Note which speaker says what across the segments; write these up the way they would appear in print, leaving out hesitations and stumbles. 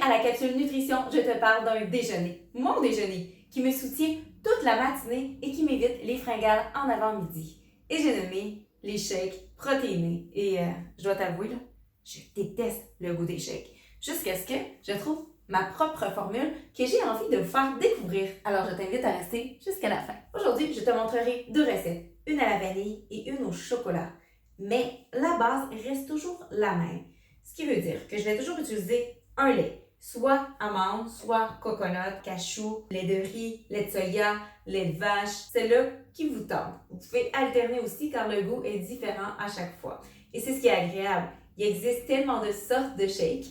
Speaker 1: à la capsule nutrition, je te parle d'un déjeuner, mon déjeuner, qui me soutient toute la matinée et qui m'évite les fringales en avant-midi. Et j'ai nommé les shakes protéinés. Et je dois t'avouer, là, je déteste le goût des shakes. Jusqu'à ce que je trouve ma propre formule que j'ai envie de vous faire découvrir. Alors je t'invite à rester jusqu'à la fin. Aujourd'hui, je te montrerai deux recettes, une à la vanille et une au chocolat. Mais la base reste toujours la même. Ce qui veut dire que je vais toujours utiliser un lait, soit amande, soit coconut, cachou, lait de riz, lait de soya, lait de vache, c'est là qui vous tente. Vous pouvez alterner aussi car le goût est différent à chaque fois. Et c'est ce qui est agréable. Il existe tellement de sortes de shakes.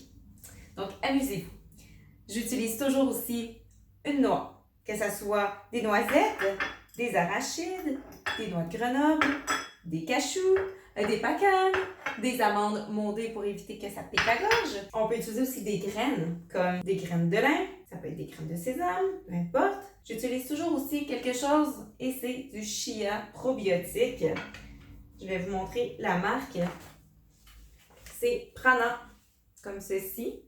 Speaker 1: Donc amusez-vous. J'utilise toujours aussi une noix, que ce soit des noisettes, des arachides, des noix de Grenoble, des cachous, des packanes, des amandes mondées pour éviter que ça pique la gorge. On peut utiliser aussi des graines, comme des graines de lin, ça peut être des graines de sésame, peu importe. J'utilise toujours aussi quelque chose et c'est du chia probiotique. Je vais vous montrer la marque. C'est Prana, comme ceci.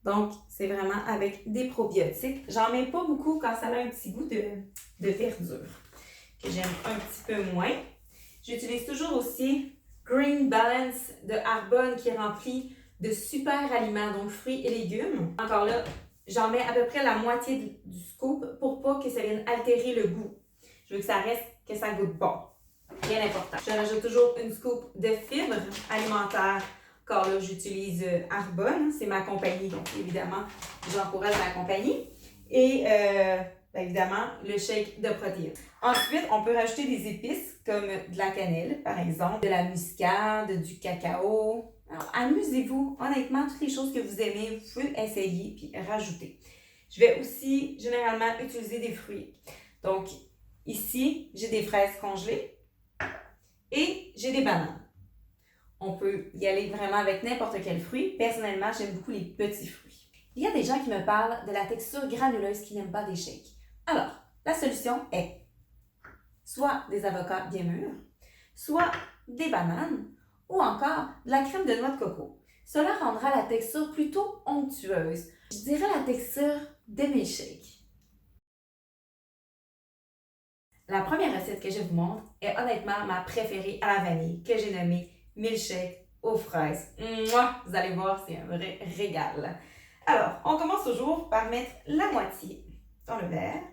Speaker 1: Donc, c'est vraiment avec des probiotiques. J'en mets pas beaucoup quand ça a un petit goût de verdure, que j'aime un petit peu moins. J'utilise toujours aussi Green Balance de Arbonne qui est rempli de super aliments, donc fruits et légumes. Encore là, j'en mets à peu près la moitié du scoop pour pas que ça vienne altérer le goût. Je veux que ça reste, que ça goûte bon. Bien important. Je rajoute toujours une scoop de fibres alimentaires. Encore là, j'utilise Arbonne, c'est ma compagnie, donc évidemment, j'encourage ma compagnie. Et évidemment, le shake de protéines. Ensuite, on peut rajouter des épices comme de la cannelle, par exemple, de la muscade, du cacao. Alors, amusez-vous. Honnêtement, toutes les choses que vous aimez, vous pouvez essayer puis rajouter. Je vais aussi généralement utiliser des fruits. Donc, ici, j'ai des fraises congelées et j'ai des bananes. On peut y aller vraiment avec n'importe quel fruit. Personnellement, j'aime beaucoup les petits fruits. Il y a des gens qui me parlent de la texture granuleuse qui n'aiment pas des shakes. Alors, la solution est soit des avocats bien mûrs, soit des bananes ou encore de la crème de noix de coco. Cela rendra la texture plutôt onctueuse. Je dirais la texture de milkshake. La première recette que je vous montre est honnêtement ma préférée à la vanille que j'ai nommée milkshake aux fraises. Mouah, vous allez voir, c'est un vrai régal. Alors, on commence toujours par mettre la moitié dans le verre.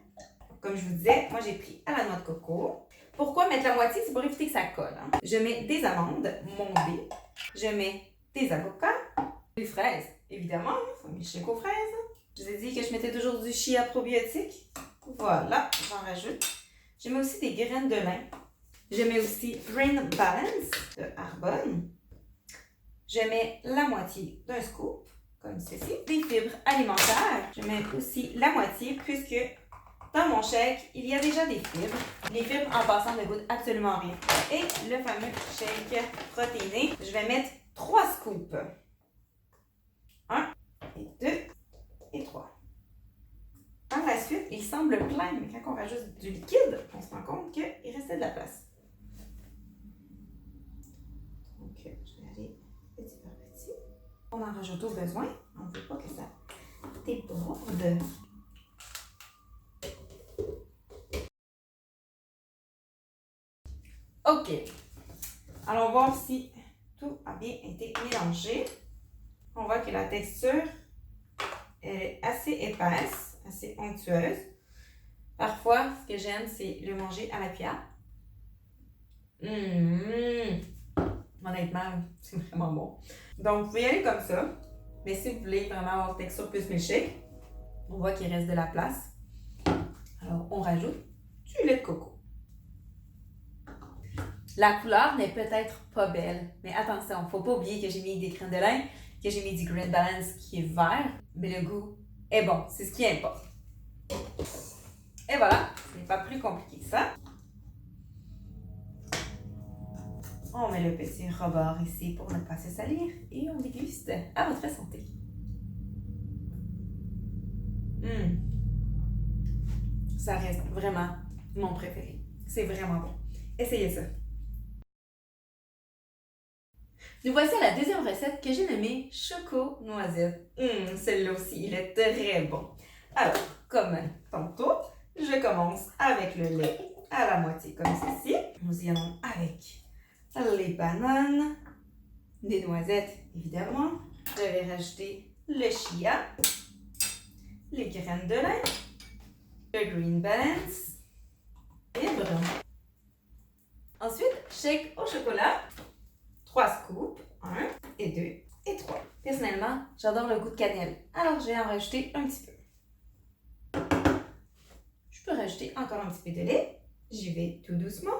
Speaker 1: Comme je vous disais, moi j'ai pris à la noix de coco. Pourquoi mettre la moitié? C'est pour éviter que ça colle. Je mets des amandes mondées. Je mets des avocats, des fraises, évidemment, c'est un milkshake aux fraises. Je vous ai dit que je mettais toujours du chia probiotique. Voilà, j'en rajoute. Je mets aussi des graines de lin. Je mets aussi Green Balance de Arbonne. Je mets la moitié d'un scoop, comme ceci. Des fibres alimentaires. Je mets aussi la moitié puisque dans mon shake, il y a déjà des fibres. Les fibres, en passant, ne goûtent absolument rien. Et le fameux shake protéiné, je vais mettre 3 scoops. 1 et 2 et 3. Par la suite, il semble plein, mais quand on rajoute du liquide, on se rend compte qu'il restait de la place. Donc, je vais aller petit par petit. On en rajoute au besoin. On ne veut pas que ça déborde. OK. Allons voir si tout a bien été mélangé. On voit que la texture est assez épaisse, assez onctueuse. Parfois, ce que j'aime, c'est le manger à la cuillère. Honnêtement, c'est vraiment bon. Donc, vous pouvez y aller comme ça. Mais si vous voulez vraiment avoir une texture plus milkshake, on voit qu'il reste de la place. Alors, on rajoute du lait de coco. La couleur n'est peut-être pas belle, mais attention, il ne faut pas oublier que j'ai mis des graines de lin, que j'ai mis du Green Balance qui est vert, mais le goût est bon, c'est ce qui importe. Et voilà, ce n'est pas plus compliqué que ça. On met le petit rebord ici pour ne pas se salir et on déguste à votre santé. Ça reste vraiment mon préféré. C'est vraiment bon. Essayez ça. Nous voici à la deuxième recette que j'ai nommée Choco Noisette. Celui-là aussi, il est très bon. Alors, comme tantôt, je commence avec le lait à la moitié, comme ceci. Nous y allons avec les bananes, des noisettes, évidemment. Je vais rajouter le chia, les graines de lin, le Green Balance et brun. Ensuite, shake au chocolat, 3 scoops, 1 et 2 et 3. Personnellement, j'adore le goût de cannelle, alors je vais en rajouter un petit peu. Je peux rajouter encore un petit peu de lait. J'y vais tout doucement.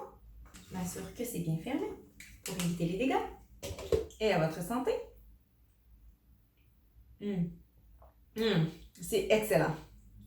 Speaker 1: Je m'assure que c'est bien fermé pour éviter les dégâts. Et à votre santé. C'est excellent.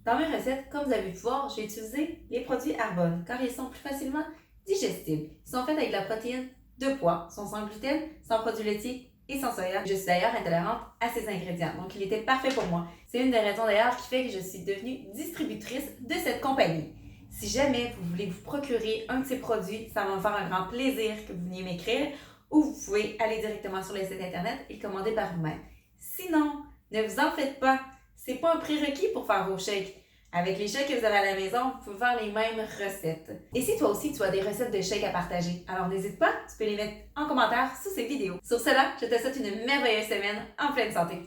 Speaker 1: Dans mes recettes, comme vous avez pu voir, j'ai utilisé les produits Arbonne car ils sont plus facilement digestibles. Ils sont faits avec de la protéine de pois, sont sans gluten, sans produits laitiers et sans soya. Je suis d'ailleurs intolérante à ces ingrédients, donc il était parfait pour moi. C'est une des raisons d'ailleurs qui fait que je suis devenue distributrice de cette compagnie. Si jamais vous voulez vous procurer un de ces produits, ça va me faire un grand plaisir que vous veniez m'écrire ou vous pouvez aller directement sur le site internet et le commander par vous-même. Sinon, ne vous en faites pas, c'est pas un prérequis pour faire vos shakes. Avec les shakes que vous avez à la maison, vous pouvez faire les mêmes recettes. Et si toi aussi tu as des recettes de shakes à partager, alors n'hésite pas, tu peux les mettre en commentaire sous cette vidéo. Sur cela, je te souhaite une merveilleuse semaine en pleine santé.